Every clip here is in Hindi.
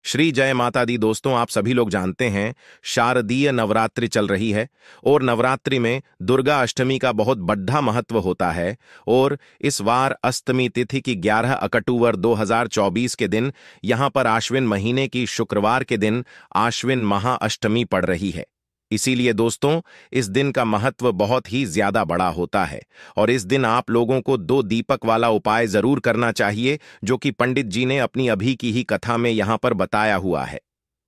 श्री जय माता दी। दोस्तों, आप सभी लोग जानते हैं शारदीय नवरात्रि चल रही है और नवरात्रि में दुर्गा अष्टमी का बहुत बड़ा महत्व होता है। और इस बार अष्टमी तिथि की 11 अक्टूबर 2024 के दिन यहां पर आश्विन महीने की शुक्रवार के दिन आश्विन महाअष्टमी पड़ रही है। इसीलिए दोस्तों, इस दिन का महत्व बहुत ही ज्यादा बड़ा होता है और इस दिन आप लोगों को 2 दीपक वाला उपाय जरूर करना चाहिए, जो कि पंडित जी ने अपनी अभी की ही कथा में यहां पर बताया हुआ है।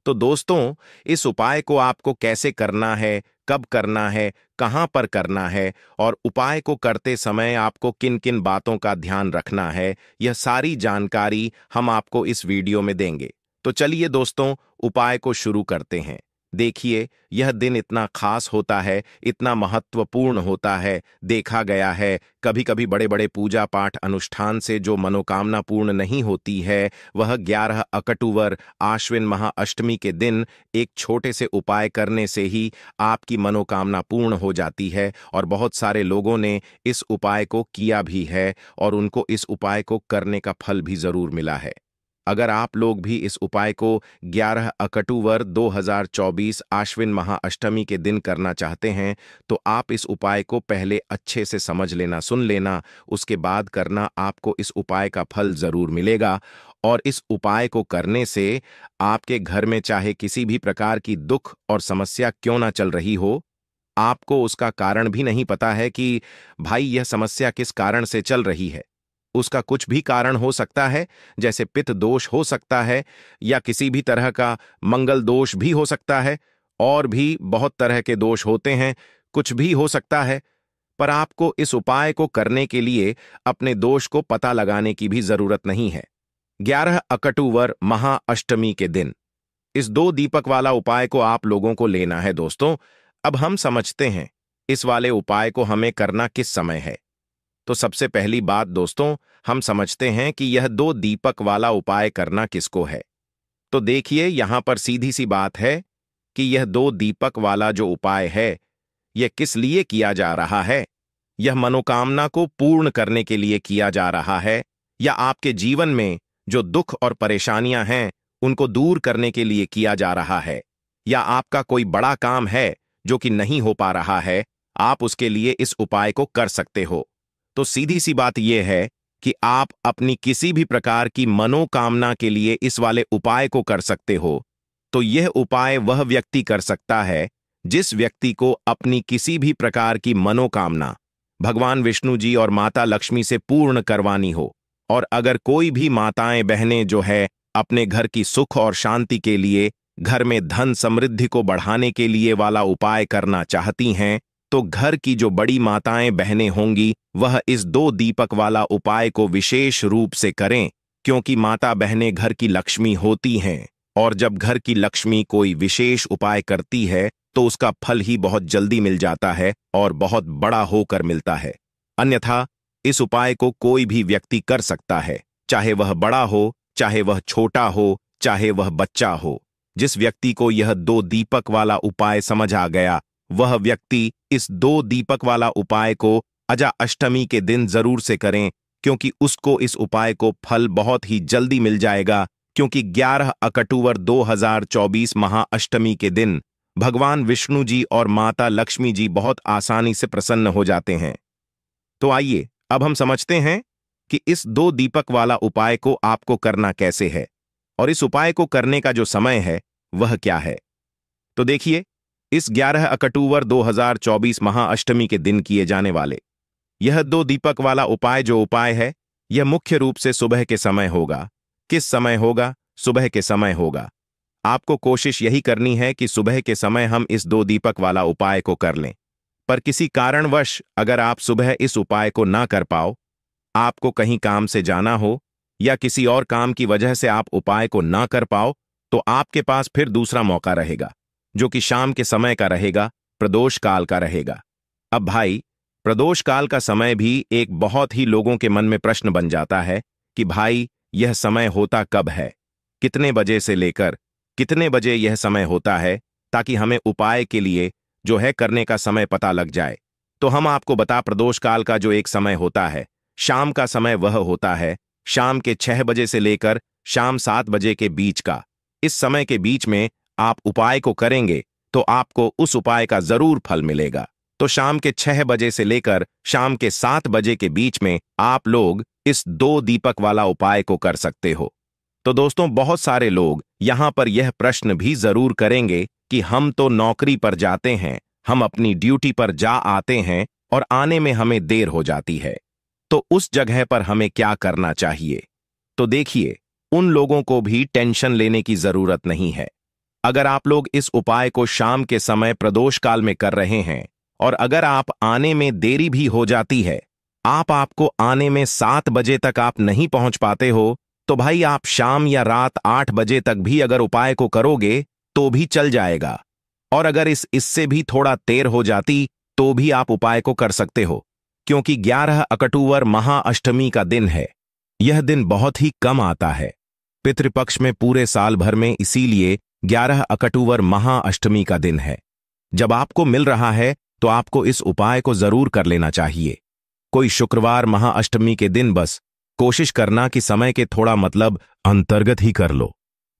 तो दोस्तों, इस उपाय को आपको कैसे करना है, कब करना है, कहां पर करना है और उपाय को करते समय आपको किन किन बातों का ध्यान रखना है, यह सारी जानकारी हम आपको इस वीडियो में देंगे। तो चलिए दोस्तों, उपाय को शुरू करते हैं। देखिए, यह दिन इतना खास होता है, इतना महत्वपूर्ण होता है। देखा गया है कभी कभी बड़े बड़े पूजा पाठ अनुष्ठान से जो मनोकामना पूर्ण नहीं होती है, वह 11 अक्टूबर आश्विन महाअष्टमी के दिन एक छोटे से उपाय करने से ही आपकी मनोकामना पूर्ण हो जाती है। और बहुत सारे लोगों ने इस उपाय को किया भी है और उनको इस उपाय को करने का फल भी जरूर मिला है। अगर आप लोग भी इस उपाय को 11 अक्टूबर 2024 आश्विन महाअष्टमी के दिन करना चाहते हैं, तो आप इस उपाय को पहले अच्छे से समझ लेना, सुन लेना, उसके बाद करना। आपको इस उपाय का फल जरूर मिलेगा और इस उपाय को करने से आपके घर में चाहे किसी भी प्रकार की दुख और समस्या क्यों ना चल रही हो, आपको उसका कारण भी नहीं पता है कि भाई यह समस्या किस कारण से चल रही है। उसका कुछ भी कारण हो सकता है, जैसे पित्त दोष हो सकता है या किसी भी तरह का मंगल दोष भी हो सकता है, और भी बहुत तरह के दोष होते हैं, कुछ भी हो सकता है। पर आपको इस उपाय को करने के लिए अपने दोष को पता लगाने की भी जरूरत नहीं है। 11 अक्टूबर महाअष्टमी के दिन इस 2 दीपक वाला उपाय को आप लोगों को लेना है। दोस्तों, अब हम समझते हैं इस वाले उपाय को हमें करना किस समय है। तो सबसे पहली बात दोस्तों, हम समझते हैं कि यह 2 दीपक वाला उपाय करना किसको है। तो देखिए, यहां पर सीधी सी बात है कि यह 2 दीपक वाला जो उपाय है, यह किस लिए किया जा रहा है। यह मनोकामना को पूर्ण करने के लिए किया जा रहा है, या आपके जीवन में जो दुख और परेशानियां हैं उनको दूर करने के लिए किया जा रहा है, या आपका कोई बड़ा काम है जो कि नहीं हो पा रहा है, आप उसके लिए इस उपाय को कर सकते हो। तो सीधी सी बात यह है कि आप अपनी किसी भी प्रकार की मनोकामना के लिए इस वाले उपाय को कर सकते हो। तो यह उपाय वह व्यक्ति कर सकता है जिस व्यक्ति को अपनी किसी भी प्रकार की मनोकामना भगवान विष्णु जी और माता लक्ष्मी से पूर्ण करवानी हो। और अगर कोई भी माताएं बहनें जो है अपने घर की सुख और शांति के लिए, घर में धन समृद्धि को बढ़ाने के लिए वाला उपाय करना चाहती हैं, तो घर की जो बड़ी माताएं बहनें होंगी वह इस 2 दीपक वाला उपाय को विशेष रूप से करें, क्योंकि माता बहनें घर की लक्ष्मी होती हैं और जब घर की लक्ष्मी कोई विशेष उपाय करती है तो उसका फल ही बहुत जल्दी मिल जाता है और बहुत बड़ा होकर मिलता है। अन्यथा इस उपाय को कोई भी व्यक्ति कर सकता है, चाहे वह बड़ा हो, चाहे वह छोटा हो, चाहे वह बच्चा हो। जिस व्यक्ति को यह 2 दीपक वाला उपाय समझ आ गया, वह व्यक्ति इस 2 दीपक वाला उपाय को अजा अष्टमी के दिन जरूर से करें, क्योंकि उसको इस उपाय को फल बहुत ही जल्दी मिल जाएगा। क्योंकि 11 अक्टूबर 2024 महाअष्टमी के दिन भगवान विष्णु जी और माता लक्ष्मी जी बहुत आसानी से प्रसन्न हो जाते हैं। तो आइए अब हम समझते हैं कि इस 2 दीपक वाला उपाय को आपको करना कैसे है और इस उपाय को करने का जो समय है वह क्या है। तो देखिए, इस 11 अक्टूबर 2024 महाअष्टमी के दिन किए जाने वाले यह 2 दीपक वाला उपाय जो उपाय है, यह मुख्य रूप से सुबह के समय होगा। किस समय होगा? सुबह के समय होगा। आपको कोशिश यही करनी है कि सुबह के समय हम इस 2 दीपक वाला उपाय को कर लें। पर किसी कारणवश अगर आप सुबह इस उपाय को ना कर पाओ, आपको कहीं काम से जाना हो या किसी और काम की वजह से आप उपाय को ना कर पाओ, तो आपके पास फिर दूसरा मौका रहेगा, जो कि शाम के समय का रहेगा, प्रदोष काल का रहेगा। अब भाई, प्रदोष काल का समय भी एक बहुत ही लोगों के मन में प्रश्न बन जाता है कि भाई यह समय होता कब है, कितने बजे से लेकर कितने बजे यह समय होता है, ताकि हमें उपाय के लिए जो है करने का समय पता लग जाए। तो हम आपको बता, प्रदोष काल का जो एक समय होता है, शाम का समय वह होता है शाम के 6 बजे से लेकर शाम 7 बजे के बीच का। इस समय के बीच में आप उपाय को करेंगे तो आपको उस उपाय का जरूर फल मिलेगा। तो शाम के 6 बजे से लेकर शाम के 7 बजे के बीच में आप लोग इस 2 दीपक वाला उपाय को कर सकते हो। तो दोस्तों, बहुत सारे लोग यहां पर यह प्रश्न भी जरूर करेंगे कि हम तो नौकरी पर जाते हैं, हम अपनी ड्यूटी पर जा आते हैं और आने में हमें देर हो जाती है, तो उस जगह पर हमें क्या करना चाहिए? तो देखिए, उन लोगों को भी टेंशन लेने की जरूरत नहीं है। अगर आप लोग इस उपाय को शाम के समय प्रदोष काल में कर रहे हैं और अगर आप आने में देरी भी हो जाती है, आपको आने में 7 बजे तक आप नहीं पहुंच पाते हो, तो भाई आप शाम या रात 8 बजे तक भी अगर उपाय को करोगे तो भी चल जाएगा। और अगर इससे भी थोड़ा देर हो जाती तो भी आप उपाय को कर सकते हो, क्योंकि 11 अक्टूबर महाअष्टमी का दिन है। यह दिन बहुत ही कम आता है पितृपक्ष में पूरे साल भर में, इसीलिए 11 अक्टूबर महाअष्टमी का दिन है। जब आपको मिल रहा है तो आपको इस उपाय को जरूर कर लेना चाहिए। कोई शुक्रवार महाअष्टमी के दिन बस कोशिश करना कि समय के थोड़ा मतलब अंतर्गत ही कर लो,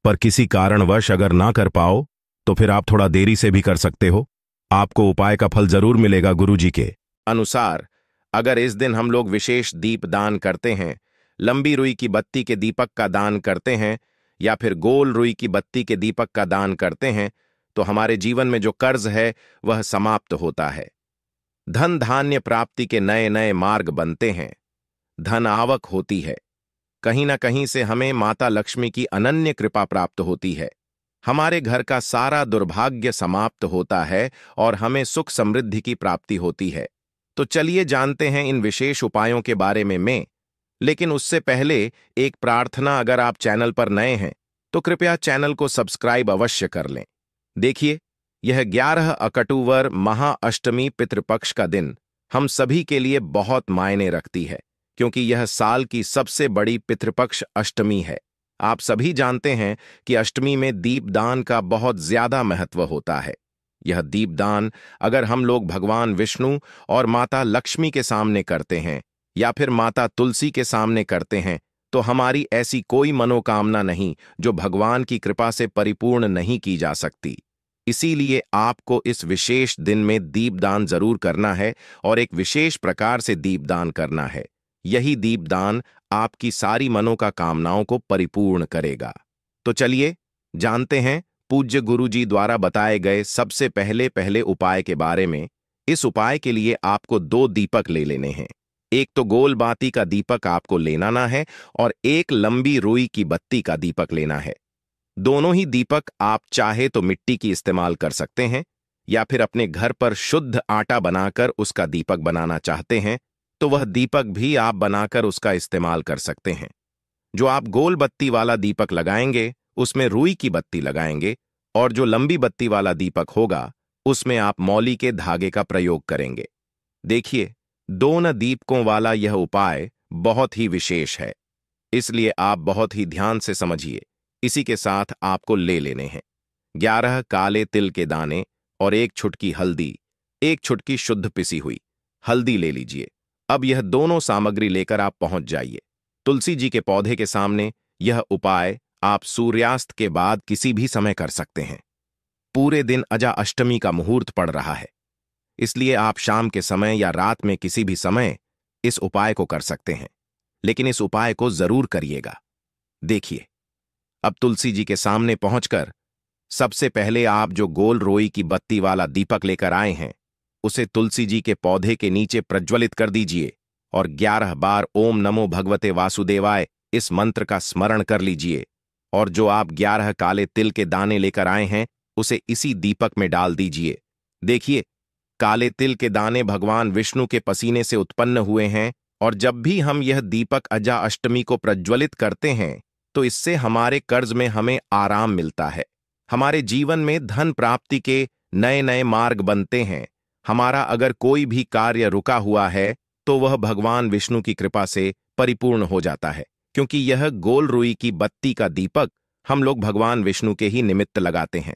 पर किसी कारणवश अगर ना कर पाओ तो फिर आप थोड़ा देरी से भी कर सकते हो। आपको उपाय का फल जरूर मिलेगा गुरुजी के अनुसार। अगर इस दिन हम लोग विशेष दीप दान करते हैं, लंबी रुई की बत्ती के दीपक का दान करते हैं या फिर गोल रुई की बत्ती के दीपक का दान करते हैं, तो हमारे जीवन में जो कर्ज है वह समाप्त होता है। धन धान्य प्राप्ति के नए नए मार्ग बनते हैं, धन आवक होती है। कहीं ना कहीं से हमें माता लक्ष्मी की अनन्य कृपा प्राप्त होती है। हमारे घर का सारा दुर्भाग्य समाप्त होता है और हमें सुख समृद्धि की प्राप्ति होती है। तो चलिए जानते हैं इन विशेष उपायों के बारे में। लेकिन उससे पहले एक प्रार्थना, अगर आप चैनल पर नए हैं तो कृपया चैनल को सब्सक्राइब अवश्य कर लें। देखिए, यह 11 अक्टूबर महाअष्टमी पितृपक्ष का दिन हम सभी के लिए बहुत मायने रखती है, क्योंकि यह साल की सबसे बड़ी पितृपक्ष अष्टमी है। आप सभी जानते हैं कि अष्टमी में दीपदान का बहुत ज्यादा महत्व होता है। यह दीपदान अगर हम लोग भगवान विष्णु और माता लक्ष्मी के सामने करते हैं या फिर माता तुलसी के सामने करते हैं, तो हमारी ऐसी कोई मनोकामना नहीं जो भगवान की कृपा से परिपूर्ण नहीं की जा सकती। इसीलिए आपको इस विशेष दिन में दीपदान जरूर करना है और एक विशेष प्रकार से दीपदान करना है। यही दीपदान आपकी सारी मनोकामनाओं को परिपूर्ण करेगा। तो चलिए जानते हैं पूज्य गुरुजी द्वारा बताए गए सबसे पहले उपाय के बारे में। इस उपाय के लिए आपको 2 दीपक ले लेने हैं। एक तो गोल बाती का दीपक आपको लेना ना है और एक लंबी रुई की बत्ती का दीपक लेना है। दोनों ही दीपक आप चाहे तो मिट्टी की इस्तेमाल कर सकते हैं या फिर अपने घर पर शुद्ध आटा बनाकर उसका दीपक बनाना चाहते हैं तो वह दीपक भी आप बनाकर उसका इस्तेमाल कर सकते हैं। जो आप गोल बत्ती वाला दीपक लगाएंगे उसमें रुई की बत्ती लगाएंगे और जो लंबी बत्ती वाला दीपक होगा उसमें आप मौली के धागे का प्रयोग करेंगे। देखिए, दोनों दीपकों वाला यह उपाय बहुत ही विशेष है, इसलिए आप बहुत ही ध्यान से समझिए। इसी के साथ आपको ले लेने हैं 11 काले तिल के दाने और 1 छुटकी हल्दी, 1 छुटकी शुद्ध पिसी हुई हल्दी ले लीजिए। अब यह दोनों सामग्री लेकर आप पहुंच जाइए तुलसी जी के पौधे के सामने। यह उपाय आप सूर्यास्त के बाद किसी भी समय कर सकते हैं। पूरे दिन अजा अष्टमी का मुहूर्त पड़ रहा है, इसलिए आप शाम के समय या रात में किसी भी समय इस उपाय को कर सकते हैं, लेकिन इस उपाय को जरूर करिएगा। देखिए, अब तुलसी जी के सामने पहुंचकर सबसे पहले आप जो गोल रोई की बत्ती वाला दीपक लेकर आए हैं उसे तुलसी जी के पौधे के नीचे प्रज्वलित कर दीजिए और 11 बार ओम नमो भगवते वासुदेवाय इस मंत्र का स्मरण कर लीजिए। और जो आप 11 काले तिल के दाने लेकर आए हैं उसे इसी दीपक में डाल दीजिए। देखिए, काले तिल के दाने भगवान विष्णु के पसीने से उत्पन्न हुए हैं और जब भी हम यह दीपक अजा अष्टमी को प्रज्वलित करते हैं तो इससे हमारे कर्ज में हमें आराम मिलता है, हमारे जीवन में धन प्राप्ति के नए नए मार्ग बनते हैं। हमारा अगर कोई भी कार्य रुका हुआ है तो वह भगवान विष्णु की कृपा से परिपूर्ण हो जाता है, क्योंकि यह गोल रुई की बत्ती का दीपक हम लोग भगवान विष्णु के ही निमित्त लगाते हैं।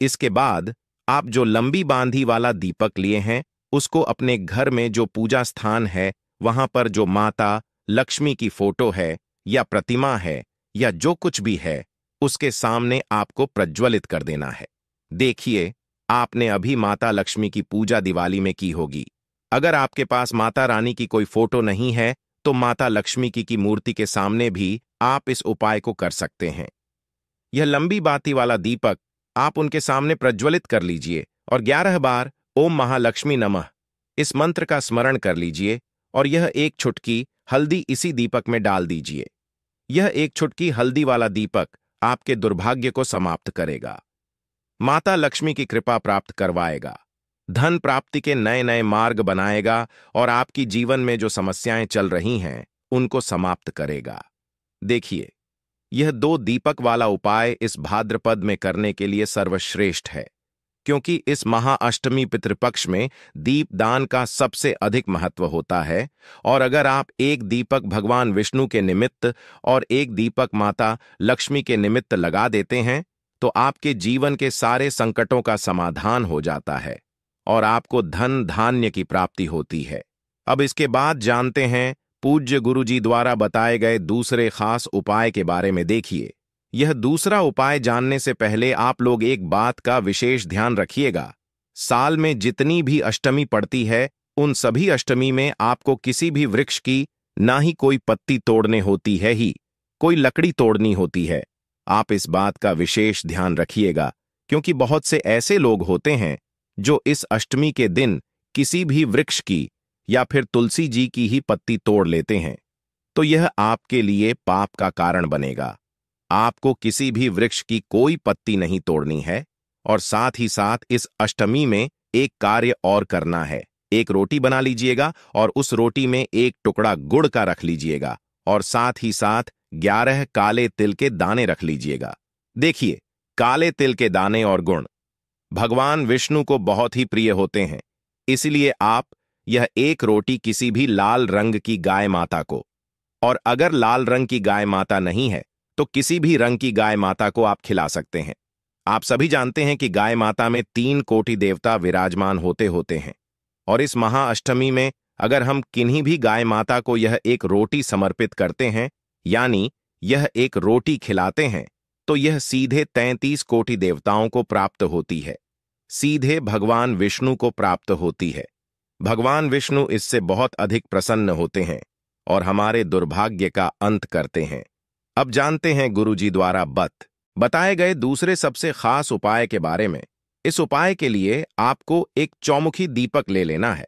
इसके बाद आप जो लंबी बांधी वाला दीपक लिए हैं उसको अपने घर में जो पूजा स्थान है वहां पर जो माता लक्ष्मी की फोटो है या प्रतिमा है या जो कुछ भी है उसके सामने आपको प्रज्वलित कर देना है। देखिए, आपने अभी माता लक्ष्मी की पूजा दिवाली में की होगी। अगर आपके पास माता रानी की कोई फोटो नहीं है तो माता लक्ष्मी की मूर्ति के सामने भी आप इस उपाय को कर सकते हैं। यह लंबी बाती वाला दीपक आप उनके सामने प्रज्वलित कर लीजिए और 11 बार ओम महालक्ष्मी नमः इस मंत्र का स्मरण कर लीजिए और यह एक चुटकी हल्दी इसी दीपक में डाल दीजिए। यह एक चुटकी हल्दी वाला दीपक आपके दुर्भाग्य को समाप्त करेगा, माता लक्ष्मी की कृपा प्राप्त करवाएगा, धन प्राप्ति के नए नए मार्ग बनाएगा और आपकी जीवन में जो समस्याएं चल रही हैं उनको समाप्त करेगा। देखिए, यह 2 दीपक वाला उपाय इस भाद्रपद में करने के लिए सर्वश्रेष्ठ है, क्योंकि इस महाअष्टमी पितृपक्ष में दीपदान का सबसे अधिक महत्व होता है। और अगर आप एक दीपक भगवान विष्णु के निमित्त और एक दीपक माता लक्ष्मी के निमित्त लगा देते हैं तो आपके जीवन के सारे संकटों का समाधान हो जाता है और आपको धन धान्य की प्राप्ति होती है। अब इसके बाद जानते हैं पूज्य गुरुजी द्वारा बताए गए दूसरे खास उपाय के बारे में। देखिए, यह दूसरा उपाय जानने से पहले आप लोग एक बात का विशेष ध्यान रखिएगा। साल में जितनी भी अष्टमी पड़ती है उन सभी अष्टमी में आपको किसी भी वृक्ष की ना ही कोई पत्ती तोड़ने होती है ही कोई लकड़ी तोड़नी होती है। आप इस बात का विशेष ध्यान रखिएगा, क्योंकि बहुत से ऐसे लोग होते हैं जो इस अष्टमी के दिन किसी भी वृक्ष की या फिर तुलसी जी की ही पत्ती तोड़ लेते हैं, तो यह आपके लिए पाप का कारण बनेगा। आपको किसी भी वृक्ष की कोई पत्ती नहीं तोड़नी है और साथ ही साथ इस अष्टमी में एक कार्य और करना है। एक रोटी बना लीजिएगा और उस रोटी में एक टुकड़ा गुड़ का रख लीजिएगा और साथ ही साथ 11 काले तिल के दाने रख लीजिएगा। देखिए, काले तिल के दाने और गुण भगवान विष्णु को बहुत ही प्रिय होते हैं, इसलिए आप यह एक रोटी किसी भी लाल रंग की गाय माता को, और अगर लाल रंग की गाय माता नहीं है तो किसी भी रंग की गाय माता को आप खिला सकते हैं। आप सभी जानते हैं कि गाय माता में 3 कोटि देवता विराजमान होते हैं और इस महाअष्टमी में अगर हम किन्हीं भी गाय माता को यह एक रोटी समर्पित करते हैं, यानी यह एक रोटी खिलाते हैं, तो यह सीधे 33 कोटि देवताओं को प्राप्त होती है, सीधे भगवान विष्णु को प्राप्त होती है। भगवान विष्णु इससे बहुत अधिक प्रसन्न होते हैं और हमारे दुर्भाग्य का अंत करते हैं। अब जानते हैं गुरुजी द्वारा बताए गए दूसरे सबसे खास उपाय के बारे में। इस उपाय के लिए आपको एक चौमुखी दीपक ले लेना है।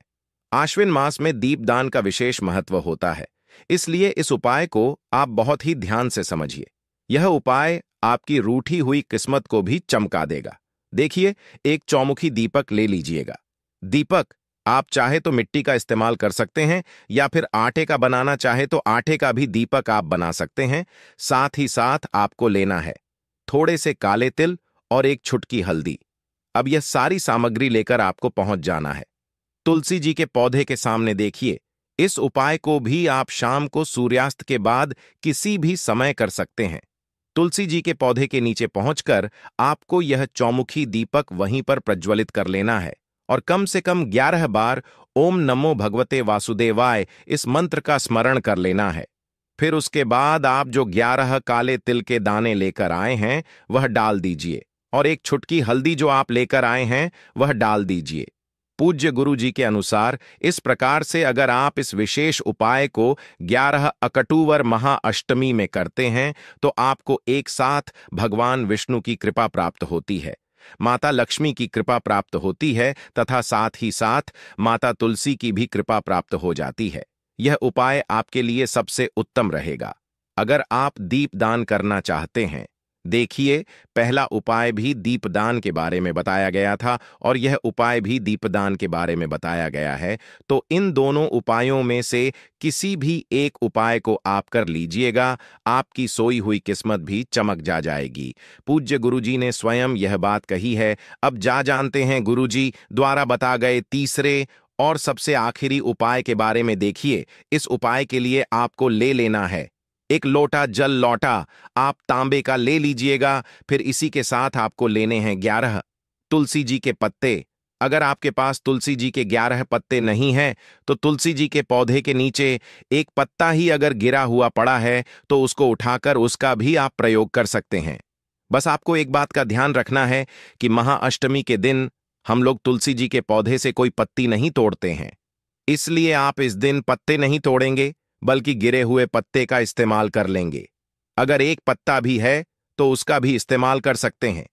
आश्विन मास में दीपदान का विशेष महत्व होता है, इसलिए इस उपाय को आप बहुत ही ध्यान से समझिए। यह उपाय आपकी रूठी हुई किस्मत को भी चमका देगा। देखिए, एक चौमुखी दीपक ले लीजिएगा। दीपक आप चाहे तो मिट्टी का इस्तेमाल कर सकते हैं या फिर आटे का बनाना चाहे तो आटे का भी दीपक आप बना सकते हैं। साथ ही साथ आपको लेना है थोड़े से काले तिल और एक चुटकी हल्दी। अब यह सारी सामग्री लेकर आपको पहुंच जाना है तुलसी जी के पौधे के सामने। देखिए, इस उपाय को भी आप शाम को सूर्यास्त के बाद किसी भी समय कर सकते हैं। तुलसी जी के पौधे के नीचे पहुंचकर आपको यह चौमुखी दीपक वहीं पर प्रज्वलित कर लेना है और कम से कम 11 बार ओम नमो भगवते वासुदेवाय इस मंत्र का स्मरण कर लेना है। फिर उसके बाद आप जो 11 काले तिल के दाने लेकर आए हैं वह डाल दीजिए और एक चुटकी हल्दी जो आप लेकर आए हैं वह डाल दीजिए। पूज्य गुरु जी के अनुसार इस प्रकार से अगर आप इस विशेष उपाय को 11 अकटूवर महाअष्टमी में करते हैं तो आपको एक साथ भगवान विष्णु की कृपा प्राप्त होती है, माता लक्ष्मी की कृपा प्राप्त होती है तथा साथ ही साथ माता तुलसी की भी कृपा प्राप्त हो जाती है। यह उपाय आपके लिए सबसे उत्तम रहेगा अगर आप दीपदान करना चाहते हैं। देखिए, पहला उपाय भी दीपदान के बारे में बताया गया था और यह उपाय भी दीपदान के बारे में बताया गया है, तो इन दोनों उपायों में से किसी भी एक उपाय को आप कर लीजिएगा, आपकी सोई हुई किस्मत भी चमक जाएगी। पूज्य गुरुजी ने स्वयं यह बात कही है। अब जानते हैं गुरुजी द्वारा बता गए तीसरे और सबसे आखिरी उपाय के बारे में। देखिए, इस उपाय के लिए आपको ले लेना है एक लोटा जल। लोटा आप तांबे का ले लीजिएगा। फिर इसी के साथ आपको लेने हैं 11 तुलसी जी के पत्ते। अगर आपके पास तुलसी जी के 11 पत्ते नहीं हैं तो तुलसी जी के पौधे के नीचे एक पत्ता ही अगर गिरा हुआ पड़ा है तो उसको उठाकर उसका भी आप प्रयोग कर सकते हैं। बस आपको एक बात का ध्यान रखना है कि महाअष्टमी के दिन हम लोग तुलसी जी के पौधे से कोई पत्ती नहीं तोड़ते हैं। इसलिए आप इस दिन पत्ते नहीं तोड़ेंगे, बल्कि गिरे हुए पत्ते का इस्तेमाल कर लेंगे। अगर एक पत्ता भी है तो उसका भी इस्तेमाल कर सकते हैं।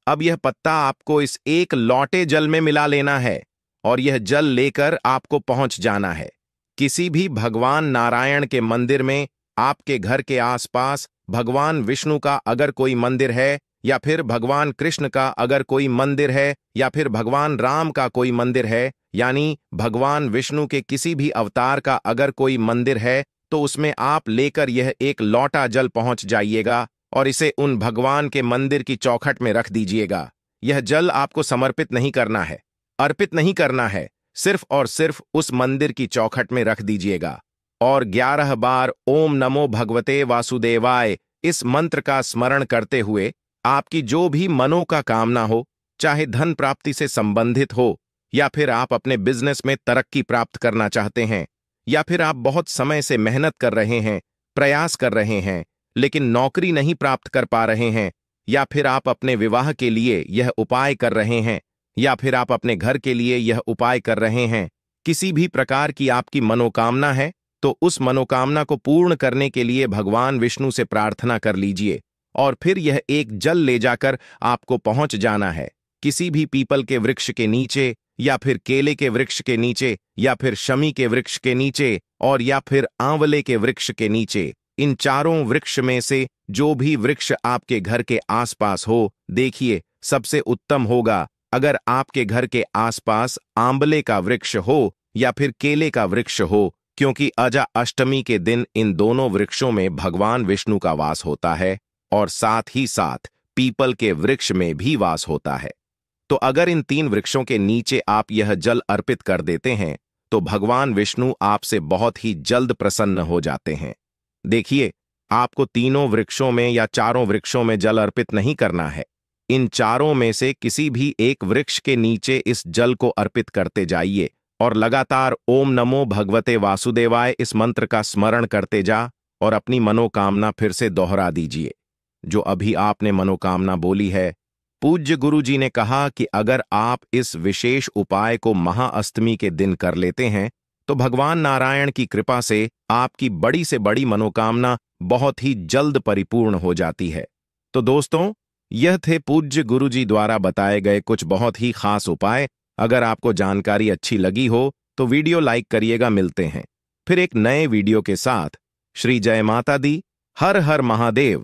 अब यह पत्ता आपको इस एक लौटे जल में मिला लेना है और यह जल लेकर आपको पहुंच जाना है किसी भी भगवान नारायण के मंदिर में। आपके घर के आसपास भगवान विष्णु का अगर कोई मंदिर है, या फिर भगवान कृष्ण का अगर कोई मंदिर है, या फिर भगवान राम का कोई मंदिर है, यानी भगवान विष्णु के किसी भी अवतार का अगर कोई मंदिर है, तो उसमें आप लेकर यह एक लौटा जल पहुंच जाइएगा और इसे उन भगवान के मंदिर की चौखट में रख दीजिएगा। यह जल आपको समर्पित नहीं करना है, अर्पित नहीं करना है, सिर्फ और सिर्फ उस मंदिर की चौखट में रख दीजिएगा और 11 बार ओम नमो भगवते वासुदेवाय इस मंत्र का स्मरण करते हुए आपकी जो भी मनो का कामना हो, चाहे धन प्राप्ति से संबंधित हो, या फिर आप अपने बिजनेस में तरक्की प्राप्त करना चाहते हैं, या फिर आप बहुत समय से मेहनत कर रहे हैं, प्रयास कर रहे हैं, लेकिन नौकरी नहीं प्राप्त कर पा रहे हैं, या फिर आप अपने विवाह के लिए यह उपाय कर रहे हैं, या फिर आप अपने घर के लिए यह उपाय कर रहे हैं, किसी भी प्रकार की आपकी मनोकामना है, तो उस मनोकामना को पूर्ण करने के लिए भगवान विष्णु से प्रार्थना कर लीजिए और फिर यह एक जल ले जाकर आपको पहुंच जाना है किसी भी पीपल के वृक्ष के नीचे, या फिर केले के वृक्ष के नीचे, या फिर शमी के वृक्ष के नीचे, और या फिर आंवले के वृक्ष के नीचे। इन चारों वृक्ष में से जो भी वृक्ष आपके घर के आसपास हो, देखिए सबसे उत्तम होगा अगर आपके घर के आसपास आंवले का वृक्ष हो या फिर केले का वृक्ष हो, क्योंकि अजा अष्टमी के दिन इन दोनों वृक्षों में भगवान विष्णु का वास होता है और साथ ही साथ पीपल के वृक्ष में भी वास होता है। तो अगर इन 3 वृक्षों के नीचे आप यह जल अर्पित कर देते हैं तो भगवान विष्णु आपसे बहुत ही जल्द प्रसन्न हो जाते हैं। देखिए, आपको तीनों वृक्षों में या चारों वृक्षों में जल अर्पित नहीं करना है। इन चारों में से किसी भी एक वृक्ष के नीचे इस जल को अर्पित करते जाइए और लगातार ओम नमो भगवते वासुदेवाय इस मंत्र का स्मरण करते जा और अपनी मनोकामना फिर से दोहरा दीजिए जो अभी आपने मनोकामना बोली है। पूज्य गुरु जी ने कहा कि अगर आप इस विशेष उपाय को महाअष्टमी के दिन कर लेते हैं तो भगवान नारायण की कृपा से आपकी बड़ी से बड़ी मनोकामना बहुत ही जल्द परिपूर्ण हो जाती है। तो दोस्तों, यह थे पूज्य गुरु जी द्वारा बताए गए कुछ बहुत ही खास उपाय। अगर आपको जानकारी अच्छी लगी हो तो वीडियो लाइक करिएगा। मिलते हैं फिर एक नए वीडियो के साथ। श्री जय माता दी। हर हर महादेव।